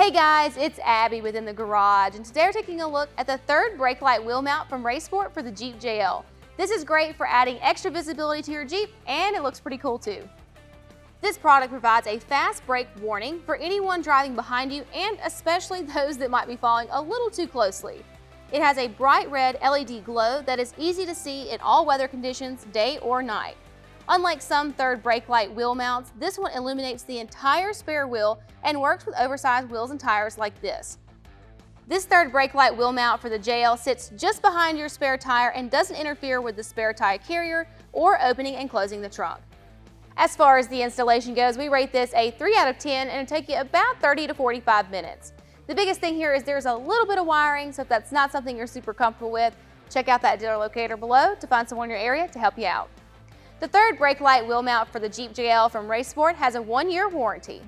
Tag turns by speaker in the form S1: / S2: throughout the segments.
S1: Hey guys, it's Abby within the garage, and today we're taking a look at the third brake light wheel mount from RaceSport for the Jeep JL. This is great for adding extra visibility to your Jeep, and it looks pretty cool too. This product provides a fast brake warning for anyone driving behind you, and especially those that might be following a little too closely. It has a bright red LED glow that is easy to see in all weather conditions, day or night. Unlike some third brake light wheel mounts, this one illuminates the entire spare wheel and works with oversized wheels and tires like this. This third brake light wheel mount for the JL sits just behind your spare tire and doesn't interfere with the spare tire carrier or opening and closing the trunk. As far as the installation goes, we rate this a 3 out of 10 and it'll take you about 30 to 45 minutes. The biggest thing here is there's a little bit of wiring, so if that's not something you're super comfortable with, check out that dealer locator below to find someone in your area to help you out. The third brake light wheel mount for the Jeep JL from RaceSport has a 1-year warranty.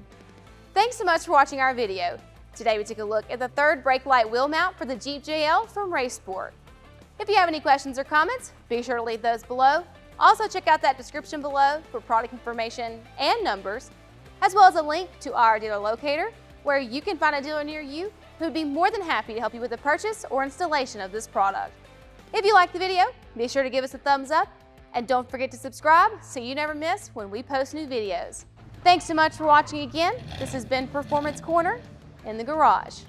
S1: Thanks so much for watching our video. Today we took a look at the third brake light wheel mount for the Jeep JL from RaceSport. If you have any questions or comments, be sure to leave those below. Also check out that description below for product information and numbers, as well as a link to our dealer locator where you can find a dealer near you who would be more than happy to help you with the purchase or installation of this product. If you liked the video, be sure to give us a thumbs up. And don't forget to subscribe so you never miss when we post new videos. Thanks so much for watching again. This has been Performance Corner in the Garage.